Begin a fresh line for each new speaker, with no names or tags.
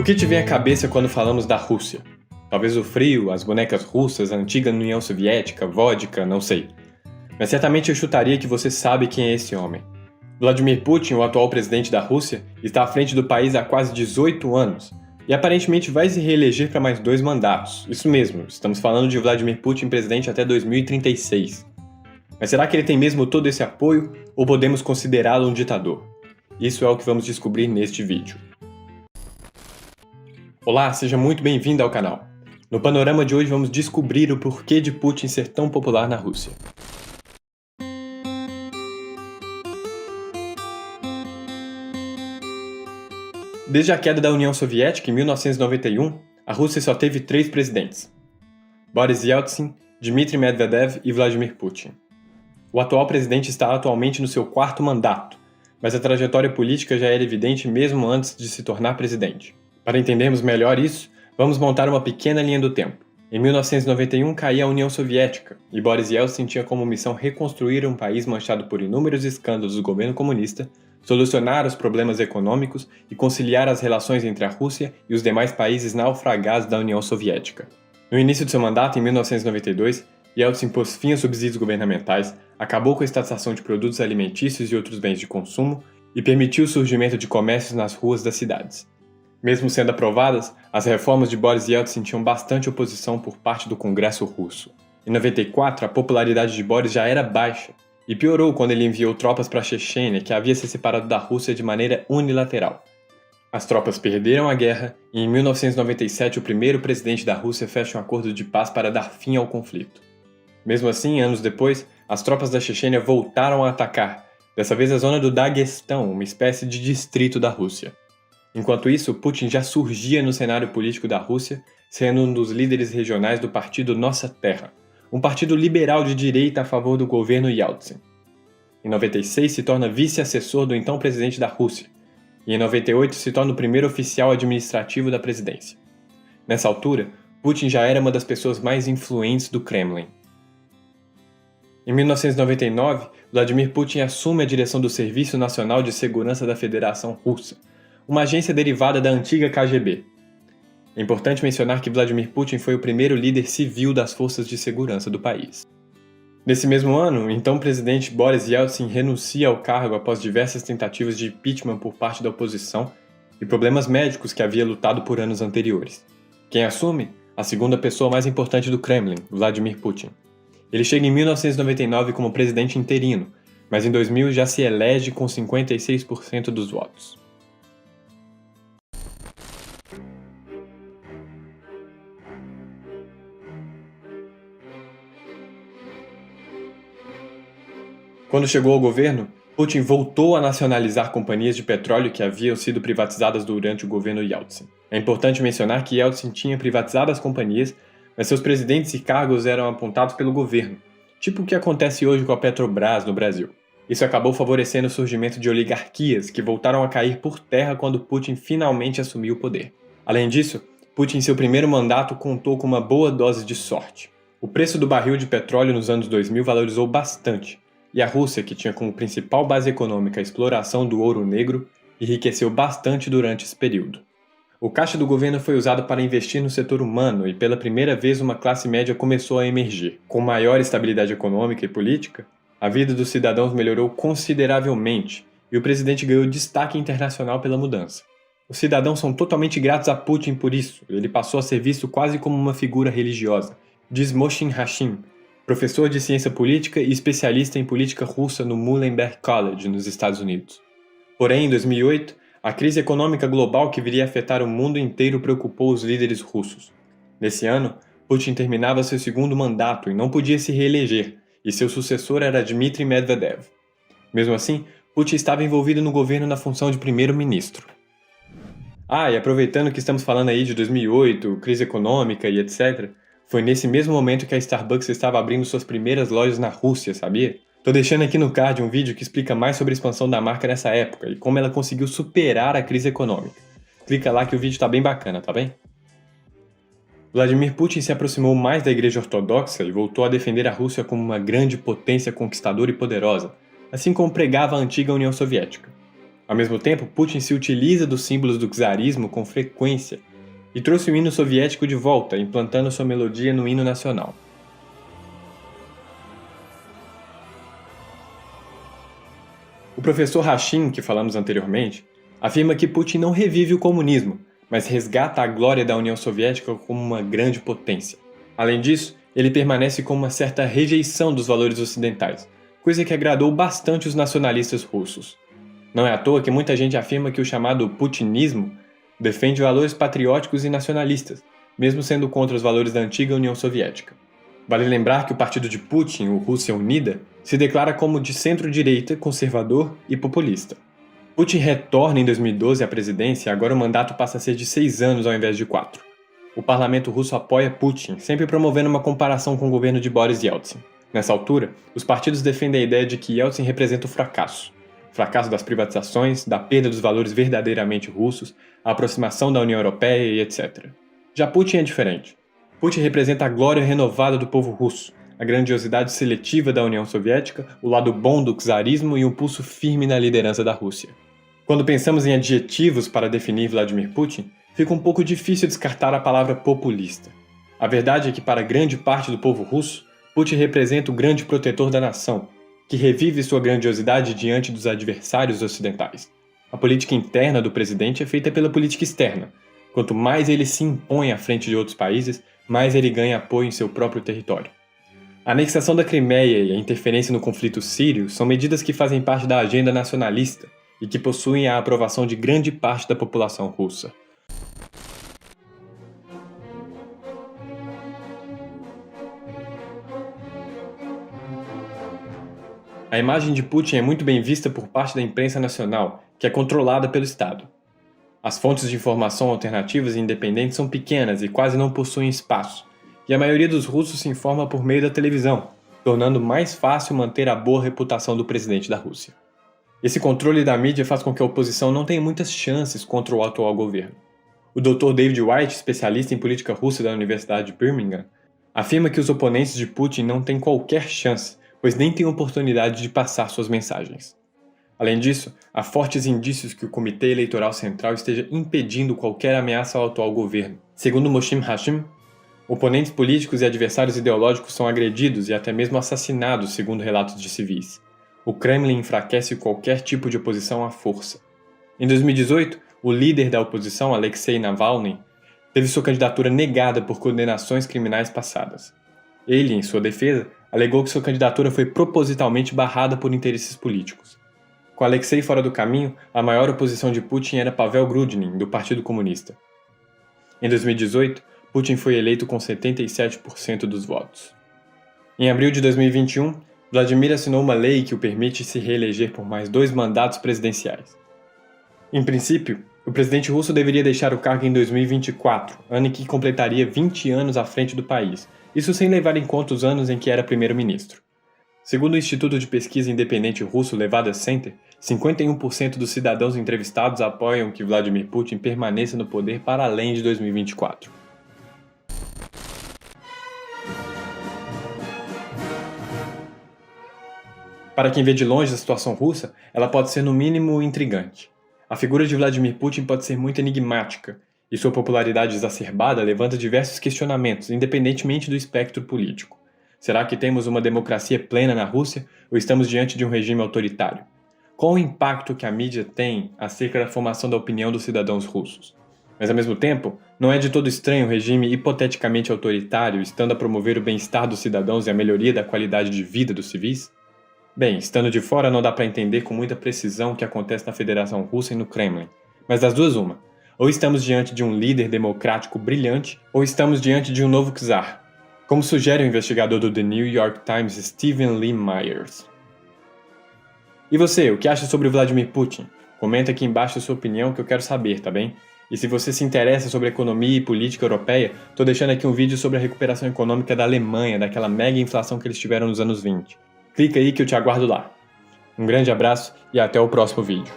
O que te vem à cabeça quando falamos da Rússia? Talvez o frio, as bonecas russas, a antiga União Soviética, vodka, não sei. Mas certamente eu chutaria que você sabe quem é esse homem. Vladimir Putin, o atual presidente da Rússia, está à frente do país há quase 18 anos e aparentemente vai se reeleger para mais 2 mandatos. Isso mesmo, estamos falando de Vladimir Putin presidente até 2036. Mas será que ele tem mesmo todo esse apoio ou podemos considerá-lo um ditador? Isso é o que vamos descobrir neste vídeo. Olá, seja muito bem-vindo ao canal. No panorama de hoje vamos descobrir o porquê de Putin ser tão popular na Rússia. Desde a queda da União Soviética em 1991, a Rússia só teve 3 presidentes: Boris Yeltsin, Dmitry Medvedev e Vladimir Putin. O atual presidente está atualmente no seu 4º mandato, mas a trajetória política já era evidente mesmo antes de se tornar presidente. Para entendermos melhor isso, vamos montar uma pequena linha do tempo. Em 1991 caía a União Soviética, e Boris Yeltsin tinha como missão reconstruir um país manchado por inúmeros escândalos do governo comunista, solucionar os problemas econômicos e conciliar as relações entre a Rússia e os demais países naufragados da União Soviética. No início de seu mandato, em 1992, Yeltsin pôs fim aos subsídios governamentais, acabou com a estatização de produtos alimentícios e outros bens de consumo e permitiu o surgimento de comércios nas ruas das cidades. Mesmo sendo aprovadas, as reformas de Boris Yeltsin tinham bastante oposição por parte do Congresso russo. Em 94, a popularidade de Boris já era baixa, e piorou quando ele enviou tropas para a Chechênia, que havia se separado da Rússia de maneira unilateral. As tropas perderam a guerra, e em 1997 o primeiro presidente da Rússia fecha um acordo de paz para dar fim ao conflito. Mesmo assim, anos depois, as tropas da Chechênia voltaram a atacar, dessa vez a zona do Daguestão, uma espécie de distrito da Rússia. Enquanto isso, Putin já surgia no cenário político da Rússia, sendo um dos líderes regionais do partido Nossa Terra, um partido liberal de direita a favor do governo Yeltsin. Em 96 se torna vice-assessor do então presidente da Rússia, e em 98 se torna o primeiro oficial administrativo da presidência. Nessa altura, Putin já era uma das pessoas mais influentes do Kremlin. Em 1999, Vladimir Putin assume a direção do Serviço Nacional de Segurança da Federação Russa, uma agência derivada da antiga KGB. É importante mencionar que Vladimir Putin foi o primeiro líder civil das forças de segurança do país. Nesse mesmo ano, o então presidente Boris Yeltsin renuncia ao cargo após diversas tentativas de impeachment por parte da oposição e problemas médicos que havia lutado por anos anteriores. Quem assume? A segunda pessoa mais importante do Kremlin, Vladimir Putin. Ele chega em 1999 como presidente interino, mas em 2000 já se elege com 56% dos votos. Quando chegou ao governo, Putin voltou a nacionalizar companhias de petróleo que haviam sido privatizadas durante o governo Yeltsin. É importante mencionar que Yeltsin tinha privatizado as companhias, mas seus presidentes e cargos eram apontados pelo governo, tipo o que acontece hoje com a Petrobras no Brasil. Isso acabou favorecendo o surgimento de oligarquias que voltaram a cair por terra quando Putin finalmente assumiu o poder. Além disso, Putin em seu primeiro mandato contou com uma boa dose de sorte. O preço do barril de petróleo nos anos 2000 valorizou bastante, e a Rússia, que tinha como principal base econômica a exploração do ouro negro, enriqueceu bastante durante esse período. O caixa do governo foi usado para investir no setor humano e pela primeira vez uma classe média começou a emergir. Com maior estabilidade econômica e política, a vida dos cidadãos melhorou consideravelmente e o presidente ganhou destaque internacional pela mudança. Os cidadãos são totalmente gratos a Putin por isso, ele passou a ser visto quase como uma figura religiosa, diz Moshin Hashim, professor de ciência política e especialista em política russa no Muhlenberg College, nos Estados Unidos. Porém, em 2008, a crise econômica global que viria a afetar o mundo inteiro preocupou os líderes russos. Nesse ano, Putin terminava seu 2º mandato e não podia se reeleger, e seu sucessor era Dmitry Medvedev. Mesmo assim, Putin estava envolvido no governo na função de primeiro-ministro. E aproveitando que estamos falando aí de 2008, crise econômica e etc., foi nesse mesmo momento que a Starbucks estava abrindo suas primeiras lojas na Rússia, sabia? Tô deixando aqui no card um vídeo que explica mais sobre a expansão da marca nessa época e como ela conseguiu superar a crise econômica. Clica lá que o vídeo tá bem bacana, tá bem? Vladimir Putin se aproximou mais da Igreja Ortodoxa e voltou a defender a Rússia como uma grande potência conquistadora e poderosa, assim como pregava a antiga União Soviética. Ao mesmo tempo, Putin se utiliza dos símbolos do czarismo com frequência e trouxe o hino soviético de volta, implantando sua melodia no hino nacional. O professor Hashim, que falamos anteriormente, afirma que Putin não revive o comunismo, mas resgata a glória da União Soviética como uma grande potência. Além disso, ele permanece com uma certa rejeição dos valores ocidentais, coisa que agradou bastante os nacionalistas russos. Não é à toa que muita gente afirma que o chamado putinismo defende valores patrióticos e nacionalistas, mesmo sendo contra os valores da antiga União Soviética. Vale lembrar que o partido de Putin, o Rússia Unida, se declara como de centro-direita, conservador e populista. Putin retorna em 2012 à presidência e agora o mandato passa a ser de 6 anos ao invés de 4. O parlamento russo apoia Putin, sempre promovendo uma comparação com o governo de Boris Yeltsin. Nessa altura, os partidos defendem a ideia de que Yeltsin representa o fracasso. Fracasso das privatizações, da perda dos valores verdadeiramente russos, a aproximação da União Europeia e etc. Já Putin é diferente. Putin representa a glória renovada do povo russo, a grandiosidade seletiva da União Soviética, o lado bom do czarismo e um pulso firme na liderança da Rússia. Quando pensamos em adjetivos para definir Vladimir Putin, fica um pouco difícil descartar a palavra populista. A verdade é que para grande parte do povo russo, Putin representa o grande protetor da nação, que revive sua grandiosidade diante dos adversários ocidentais. A política interna do presidente é feita pela política externa. Quanto mais ele se impõe à frente de outros países, mais ele ganha apoio em seu próprio território. A anexação da Crimeia e a interferência no conflito sírio são medidas que fazem parte da agenda nacionalista e que possuem a aprovação de grande parte da população russa. A imagem de Putin é muito bem vista por parte da imprensa nacional, que é controlada pelo Estado. As fontes de informação alternativas e independentes são pequenas e quase não possuem espaço, e a maioria dos russos se informa por meio da televisão, tornando mais fácil manter a boa reputação do presidente da Rússia. Esse controle da mídia faz com que a oposição não tenha muitas chances contra o atual governo. O Dr. David White, especialista em política russa da Universidade de Birmingham, afirma que os oponentes de Putin não têm qualquer chance, pois nem têm oportunidade de passar suas mensagens. Além disso, há fortes indícios que o Comitê Eleitoral Central esteja impedindo qualquer ameaça ao atual governo. Segundo Moshim Hashim, oponentes políticos e adversários ideológicos são agredidos e até mesmo assassinados, segundo relatos de civis. O Kremlin enfraquece qualquer tipo de oposição à força. Em 2018, o líder da oposição, Alexei Navalny, teve sua candidatura negada por condenações criminais passadas. Ele, em sua defesa, alegou que sua candidatura foi propositalmente barrada por interesses políticos. Com Alexei fora do caminho, a maior oposição de Putin era Pavel Grudinin, do Partido Comunista. Em 2018, Putin foi eleito com 77% dos votos. Em abril de 2021, Vladimir assinou uma lei que o permite se reeleger por mais 2 mandatos presidenciais. Em princípio, o presidente russo deveria deixar o cargo em 2024, ano em que completaria 20 anos à frente do país, isso sem levar em conta os anos em que era primeiro-ministro. Segundo o Instituto de Pesquisa Independente Russo Levada Center, 51% dos cidadãos entrevistados apoiam que Vladimir Putin permaneça no poder para além de 2024. Para quem vê de longe a situação russa, ela pode ser no mínimo intrigante. A figura de Vladimir Putin pode ser muito enigmática, e sua popularidade exacerbada levanta diversos questionamentos, independentemente do espectro político. Será que temos uma democracia plena na Rússia ou estamos diante de um regime autoritário? Qual o impacto que a mídia tem acerca da formação da opinião dos cidadãos russos? Mas, ao mesmo tempo, não é de todo estranho um regime hipoteticamente autoritário estando a promover o bem-estar dos cidadãos e a melhoria da qualidade de vida dos civis? Bem, estando de fora não dá para entender com muita precisão o que acontece na Federação Russa e no Kremlin. Mas das duas uma. Ou estamos diante de um líder democrático brilhante, ou estamos diante de um novo czar, como sugere o investigador do The New York Times Stephen Lee Myers. E você, o que acha sobre Vladimir Putin? Comenta aqui embaixo a sua opinião que eu quero saber, tá bem? E se você se interessa sobre economia e política europeia, tô deixando aqui um vídeo sobre a recuperação econômica da Alemanha, daquela mega inflação que eles tiveram nos anos 20. Clica aí que eu te aguardo lá. Um grande abraço e até o próximo vídeo.